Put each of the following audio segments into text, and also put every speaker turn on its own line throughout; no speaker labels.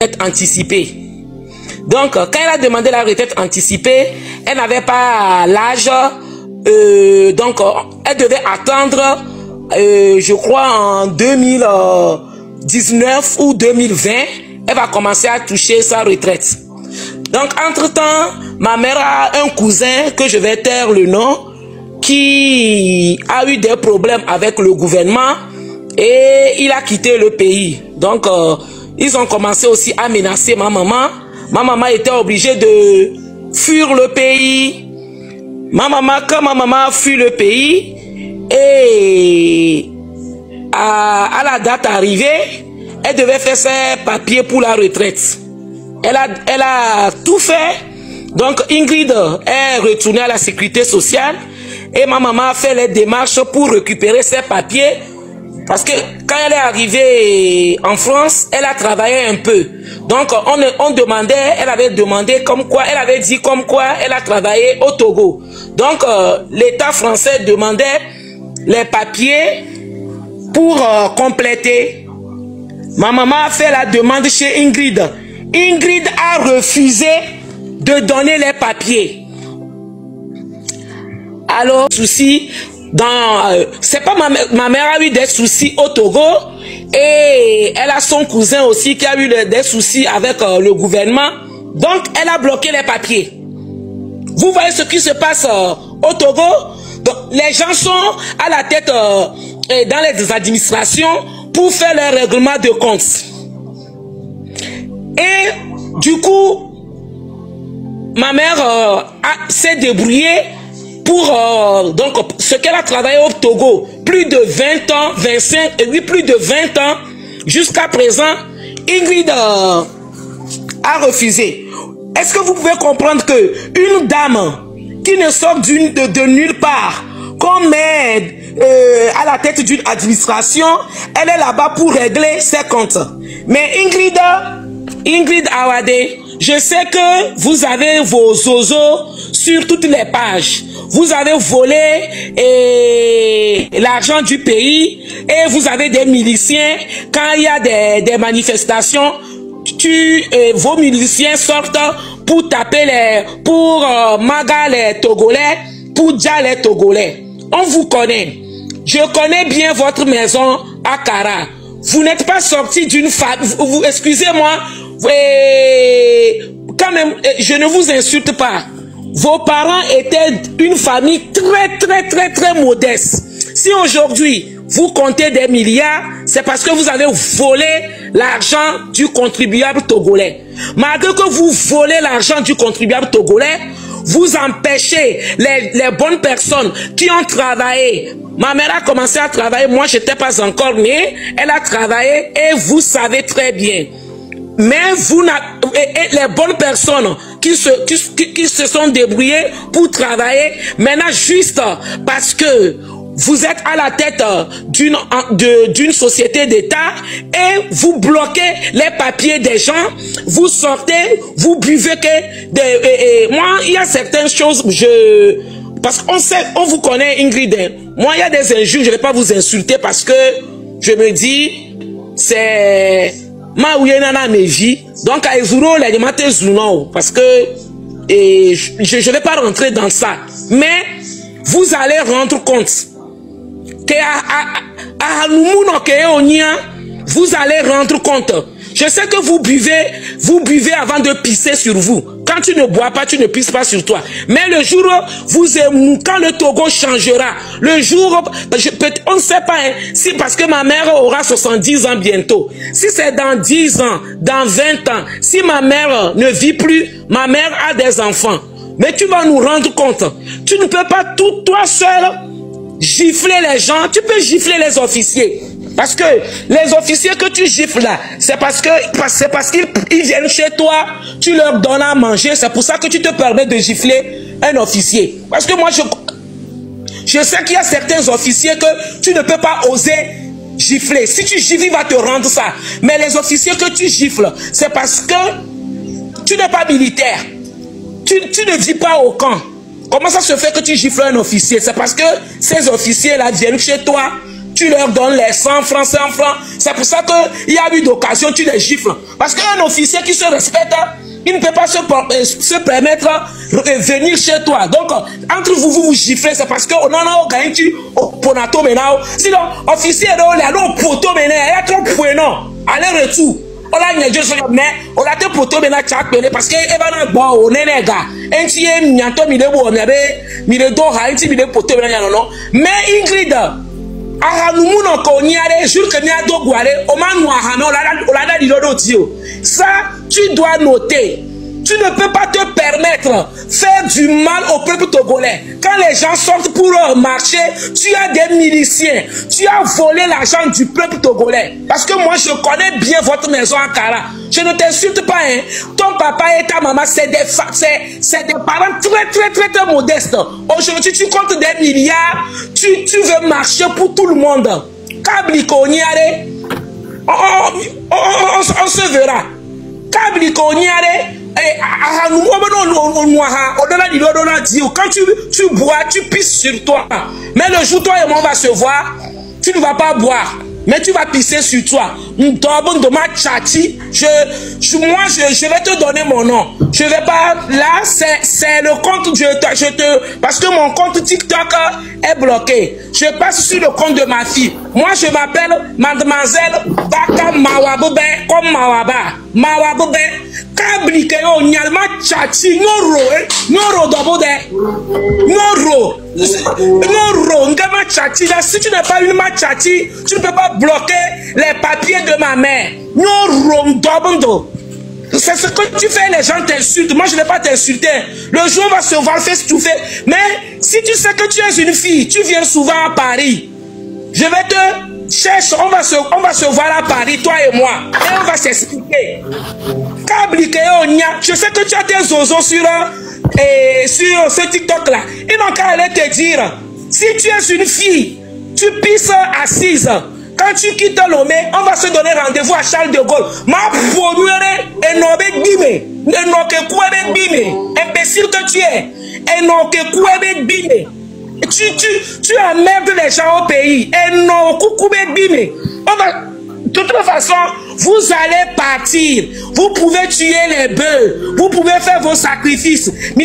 retraite anticipée. Donc, quand elle a demandé la retraite anticipée, elle n'avait pas l'âge, donc elle devait attendre, je crois en 2019 ou 2020, elle va commencer à toucher sa retraite. Donc, entre-temps, ma mère a un cousin, que je vais taire le nom, qui a eu des problèmes avec le gouvernement et il a quitté le pays. Donc, ils ont commencé aussi à menacer ma maman. Ma maman était obligée de fuir le pays. Quand ma maman a fui le pays, et à la date arrivée, elle devait faire ses papiers pour la retraite. Elle a tout fait. Donc Ingrid est retournée à la sécurité sociale et ma maman a fait les démarches pour récupérer ses papiers. Parce que quand elle est arrivée en France, elle a travaillé un peu. Donc on demandait, elle avait demandé comme quoi, elle avait dit comme quoi elle a travaillé au Togo. Donc l'État français demandait les papiers pour compléter. Ma maman a fait la demande chez Ingrid. Ingrid a refusé de donner les papiers. Alors, souci, c'est pas ma mère a eu des soucis au Togo et elle a son cousin aussi qui a eu des soucis avec le gouvernement. Donc, elle a bloqué les papiers. Vous voyez ce qui se passe au Togo? Donc, les gens sont à la tête dans les administrations pour faire les règlements de compte. Et du coup, ma mère s'est débrouillée pour donc ce qu'elle a travaillé au Togo, plus de 20 ans, 25, oui, plus de 20 ans, jusqu'à présent, Ingrid a refusé. Est-ce que vous pouvez comprendre que une dame qui ne sort de nulle part, comme à la tête d'une administration, elle est là-bas pour régler ses comptes. Mais Ingrid Awade, je sais que vous avez vos zozos sur toutes les pages. Vous avez volé l'argent du pays et vous avez des miliciens. Quand il y a des manifestations, vos miliciens sortent pour taper pour maga les Togolais, pour Dja les Togolais. On vous connaît. Je connais bien votre maison à Kara. Vous n'êtes pas sorti d'une famille. Excusez-moi. Quand même, je ne vous insulte pas. Vos parents étaient une famille très modeste. Si aujourd'hui, vous comptez des milliards, c'est parce que vous avez volé l'argent du contribuable togolais. Malgré que vous volez l'argent du contribuable togolais, vous empêchez les bonnes personnes qui ont travaillé. Ma mère a commencé à travailler, moi je n'étais pas encore née, elle a travaillé et vous savez très bien. Mais les bonnes personnes qui se sont débrouillées pour travailler, maintenant juste parce que vous êtes à la tête d'une société d'État et vous bloquez les papiers des gens, vous sortez, vous buvez que moi il y a certaines choses, parce qu'on sait, on vous connaît Ingrid, moi il y a des injures, je ne vais pas vous insulter parce que je me dis c'est ma ouyenana meji, donc à Ezuro les demandé Zuno parce que je ne vais pas rentrer dans ça, mais vous allez rendre compte que vous allez rendre compte. Je sais que vous buvez avant de pisser sur vous. Quand tu ne bois pas, tu ne pisses pas sur toi. Mais le jour quand le Togo changera, le jour, on ne sait pas, hein, si parce que ma mère aura 70 ans bientôt. Si c'est dans 10 ans, dans 20 ans, si ma mère ne vit plus, ma mère a des enfants. Mais tu vas nous rendre compte. Tu ne peux pas toi seul gifler les gens, tu peux gifler les officiers. Parce que les officiers que tu gifles là, c'est parce qu'ils viennent chez toi, tu leur donnes à manger, c'est pour ça que tu te permets de gifler un officier. Parce que moi, je sais qu'il y a certains officiers que tu ne peux pas oser gifler. Si tu gifles, il va te rendre ça. Mais les officiers que tu gifles, c'est parce que tu n'es pas militaire. Tu ne vis pas au camp. Comment ça se fait que tu gifles un officier? C'est parce que ces officiers-là viennent chez toi, tu leur donnes les 100 francs, 100 francs. C'est pour ça qu'il y a eu d'occasion, tu les gifles. Parce qu'un officier qui se respecte, il ne peut pas se permettre de venir chez toi. Donc, entre vous, vous giflez, c'est parce qu'on en a gagné au ponato maintenant. Sinon, officier, on a au poteau maintenant, il y a trop de points. Aller-retour. On a dit mais on a été poteau maintenant chaque année parce que Evan bon on est les gars. Un petit mianto mille bon on avait mille d'or un petit mille poteau maintenant non. Mais Ingrid, ah nous mon cognac jour que nous avons guaré au man noir on l'a dit l'autre dio. Ça tu dois noter. Tu ne peux pas te permettre faire du mal au peuple togolais. Quand les gens sortent pour marcher, tu as des miliciens. Tu as volé l'argent du peuple togolais. Parce que moi, je connais bien votre maison à Kara. Je ne t'insulte pas. Hein. Ton papa et ta maman, c'est des parents très modestes. Aujourd'hui, tu comptes des milliards. Tu veux marcher pour tout le monde. On se verra. Quand tu bois, tu pisses sur toi. Mais le jour où toi et moi on va se voir, tu ne vas pas boire. Mais tu vas pisser sur toi. Moi, je vais te donner mon nom. Je vais pas. Là, c'est le compte. Parce que mon compte TikTok est bloqué. Je passe sur le compte de ma fille. Moi, je m'appelle Mademoiselle Baka Mawaboube comme Mawaba. Mawaboube. Kablike yo nyalma chachi nyoro dobode. Nyoro ngama chachi là. Si tu n'as pas une machachi, tu ne peux pas bloquer les papiers de ma mère. Nyoro dobondo. C'est ce que tu fais, les gens t'insultent. Moi, je ne vais pas t'insulter. Le jour on va se voir face to face. Mais si tu sais que tu es une fille, tu viens souvent à Paris. Je vais te chercher, on va se voir à Paris, toi et moi. Et on va s'expliquer. Je sais que tu as des zozos sur ce TikTok là. Ils n'ont qu'à aller te dire. Si tu es une fille, tu pisses assise. Quand tu quittes Lomé, on va se donner rendez-vous à Charles de Gaulle. Ma polluere et non bime. Et non que quoi bime. Imbécile que tu es. Et non que quoi bime. Tu emmerdes les gens au pays. Et non coucou bime. On va. De toute façon, vous allez partir. Vous pouvez tuer les bœufs. Vous pouvez faire vos sacrifices. Vous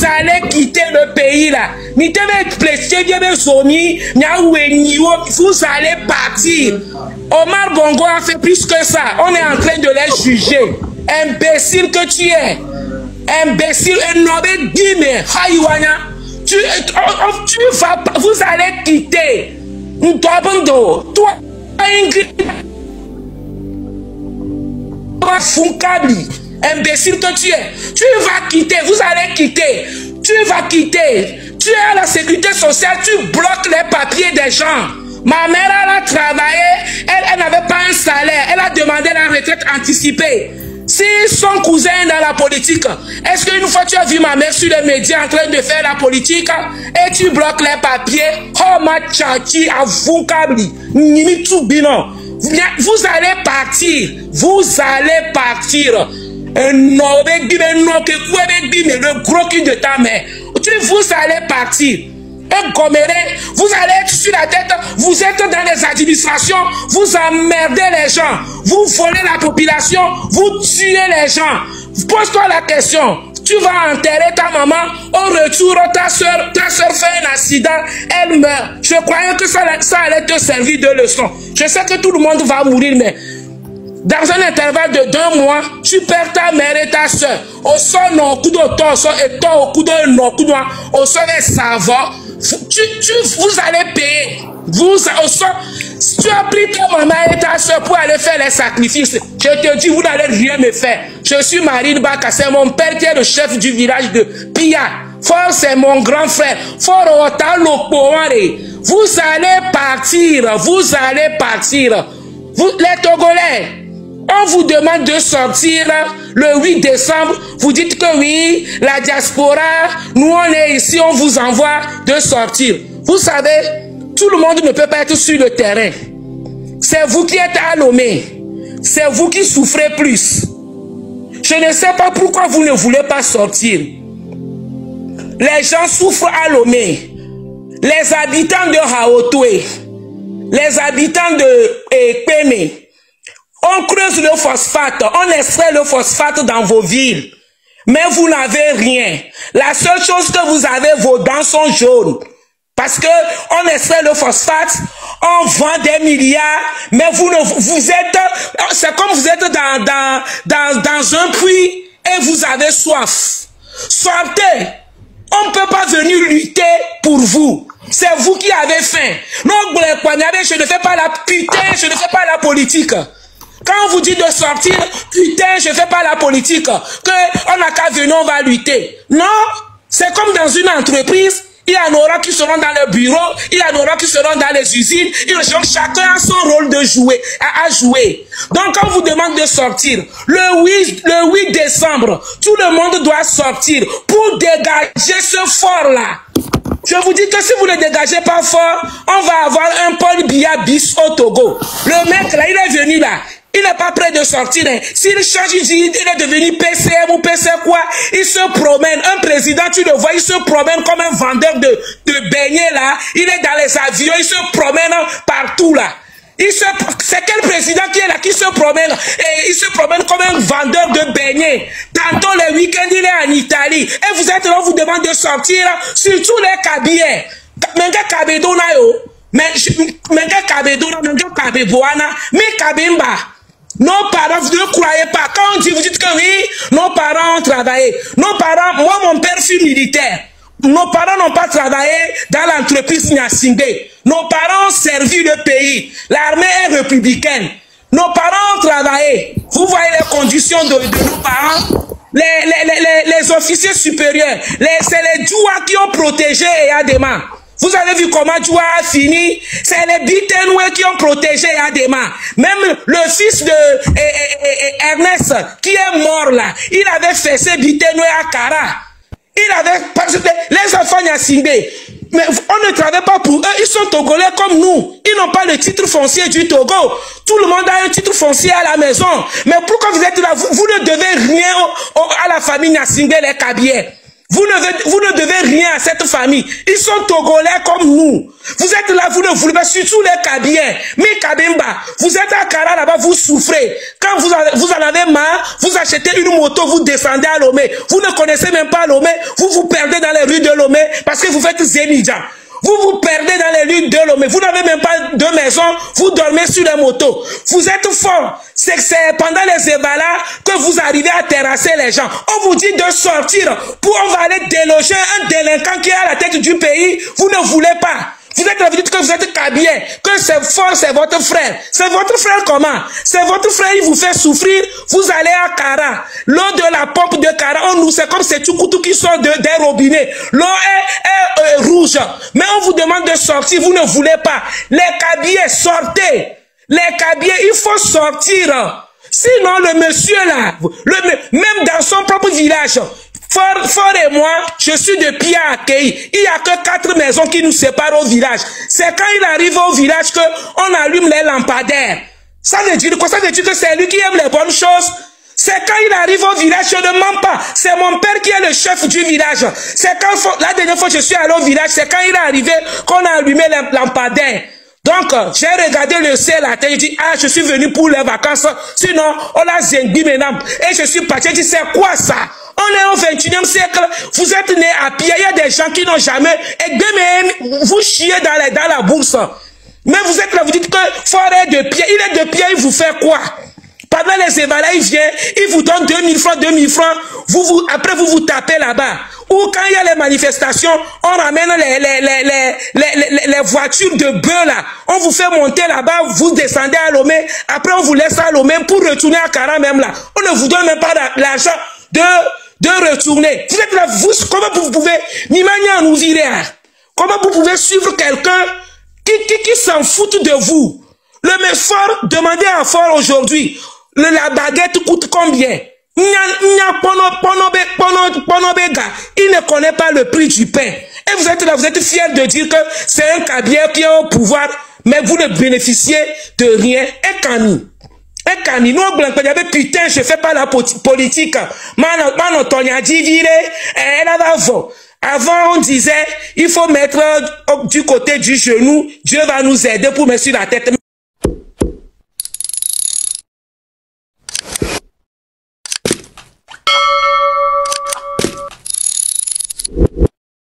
allez quitter le pays là. Vous allez partir. Omar Bongo a fait plus que ça. On est en train de les juger. Imbécile que tu es. Imbécile. Vous allez quitter. Toi, imbécile que tu es. Tu vas quitter. Vous allez quitter. Tu vas quitter. Tu es à la sécurité sociale. Tu bloques les papiers des gens. Ma mère, elle a travaillé. Elle n'avait pas un salaire. Elle a demandé la retraite anticipée. Si son cousin est dans la politique, est-ce qu'une fois tu as vu ma mère sur les médias en train de faire la politique et tu bloques les papiers? Oh ma tchaki, avukabli, nimi tubino. Vous allez partir. Vous allez partir. Le gros cul de ta mère. Vous allez partir. Vous allez être sur la tête, vous êtes dans les administrations, vous emmerdez les gens, vous volez la population, vous tuez les gens. Pose-toi la question, tu vas enterrer ta maman, au retour ta soeur fait un accident, elle meurt. Je croyais que ça allait te servir de leçon. Je sais que tout le monde va mourir, mais dans un intervalle de 2 mois, tu perds ta mère et ta soeur. Au sol, non, coup de torse, et toi, au coup de non, coup de noir, au sol, et ça va. Vous allez payer. Tu as pris ta maman et ta soeur pour aller faire les sacrifices. Je te dis, vous n'allez rien me faire. Je suis Marine Baka, c'est mon père qui est le chef du village de Pia. Fort, c'est mon grand frère. Fort, vous allez partir. Vous allez partir. Les Togolais, on vous demande de sortir le 8 décembre. Vous dites que oui, la diaspora, nous on est ici, on vous envoie de sortir. Vous savez, tout le monde ne peut pas être sur le terrain. C'est vous qui êtes à Lomé. C'est vous qui souffrez plus. Je ne sais pas pourquoi vous ne voulez pas sortir. les gens souffrent à Lomé. Les habitants de Haotoué, les habitants de Peme, on creuse le phosphate, on extrait le phosphate dans vos villes. Mais vous n'avez rien. La seule chose que vous avez, vos dents sont jaunes. Parce que on extrait le phosphate, on vend des milliards, mais vous êtes, c'est comme vous êtes dans un puits et vous avez soif. Sortez. On ne peut pas venir lutter pour vous. C'est vous qui avez faim. Non, je ne fais pas la putain, je ne fais pas la politique. Quand on vous dit de sortir, putain, je ne fais pas la politique. On n'a qu'à venir, on va lutter. Non, c'est comme dans une entreprise. Il y en aura qui seront dans le bureau, il y en aura qui seront dans les usines. Chacun a son rôle de jouer, à jouer. Donc, quand on vous demande de sortir, le 8 décembre, tout le monde doit sortir pour dégager ce fort-là. Je vous dis que si vous ne dégagez pas fort, on va avoir un Paul Biya bis au Togo. Le mec là, il est venu là. Il n'est pas prêt de sortir. Hein. S'il change, il est devenu PCM ou PC quoi. Il se promène. Un président, tu le vois, il se promène comme un vendeur de beignets là. Il est dans les avions, il se promène partout là. C'est quel président qui est là, qui se promène? Et il se promène comme un vendeur de beignets. Tantôt le week-end, il est en Italie. Et vous êtes là, on vous demande de sortir, surtout les cabillets. Menga kabedona yo. Menga kabedona, menga kabeboana. Mais kabemba. Nos parents, vous ne croyez pas. Quand on dit, vous dites que oui, nos parents ont travaillé. Nos parents, moi, mon père fut militaire. Nos parents n'ont pas travaillé dans l'entreprise Nyasingé. Nos parents ont servi le pays. L'armée est républicaine. Nos parents ont travaillé. Vous voyez les conditions de nos parents. Les officiers supérieurs. C'est les Djoua qui ont protégé Eyadema. Vous avez vu comment Djoua a fini? C'est les Bitenoué qui ont protégé Eyadema. Même le fils de Ernest qui est mort là, il avait fait ses Bitenoué à Kara. Il avait, les enfants Nyasingé, mais on ne travaille pas pour eux, ils sont togolais comme nous. Ils n'ont pas le titre foncier du Togo. Tout le monde a un titre foncier à la maison. Mais pourquoi vous êtes là? Vous ne devez rien à la famille Nyasingé, les Kabyais. Vous ne devez rien à cette famille. Ils sont togolais comme nous. Vous êtes là, vous ne voulez pas, surtout les Kabyais. Mais Kabemba, vous êtes à Kara là-bas, vous souffrez. Quand vous en avez marre, vous achetez une moto, vous descendez à Lomé. Vous ne connaissez même pas Lomé. Vous vous perdez dans les rues de Lomé parce que vous faites Zémidjan. Vous vous perdez dans les rues de Lomé. Vous n'avez même pas de maison. Vous dormez sur les motos. Vous êtes fort. C'est pendant les évalas que vous arrivez à terrasser les gens. On vous dit de sortir pour on va aller déloger un délinquant qui est à la tête du pays. Vous ne voulez pas. Vous êtes là, vous dites que vous êtes Kabyais, que c'est fort, c'est votre frère. C'est votre frère comment? C'est votre frère, il vous fait souffrir. Vous allez à Kara. L'eau de la pompe de Kara, c'est comme ces Tchoukoutou qui sont des robinets. L'eau est rouge. Mais on vous demande de sortir, vous ne voulez pas. Les Kabyais, sortez. Les Kabyais, il faut sortir. Sinon, le monsieur là, même dans son propre village, Fort et moi, je suis de pied à accueilli. Il n'y a que 4 maisons qui nous séparent au village. C'est quand il arrive au village qu'on allume les lampadaires. Ça veut dire quoi? Ça veut dire que c'est lui qui aime les bonnes choses. C'est quand il arrive au village, je ne mens pas. C'est mon père qui est le chef du village. C'est quand, la dernière fois que je suis allé au village, c'est quand il est arrivé qu'on a allumé les lampadaires. Donc, j'ai regardé le ciel à terre, j'ai dit, ah, je suis venu pour les vacances. Sinon, on a zengbi maintenant. Et je suis parti, j'ai dit, c'est quoi ça? On est au 21e siècle, vous êtes né à pied, il y a des gens qui n'ont jamais, et vous chiez dans la bourse. Mais vous êtes là, vous dites que Forêt de pied, il est de pied, il vous fait quoi? Pendant les évalas, il vient, il vous donne 2000 francs, après vous vous tapez là-bas. Ou quand il y a les manifestations, on ramène les voitures de bœufs là. On vous fait monter là-bas, vous descendez à Lomé, après on vous laisse à Lomé pour retourner à Kara même là. On ne vous donne même pas l'argent de retourner. Vous êtes là, comment vous pouvez, comment vous pouvez suivre quelqu'un qui s'en fout de vous? Le Fort, demandez à Fort aujourd'hui, la baguette coûte combien? Il ne connaît pas le prix du pain. Et vous êtes là, vous êtes fiers de dire que c'est un Kabyais qui est au pouvoir, mais vous ne bénéficiez de rien. Et Kani. Et Kani, nous, putain, je fais pas la politique. Mano, Tonya Divire, elle a Avant, on disait, il faut mettre du côté du genou, Dieu va nous aider pour mettre sur la tête.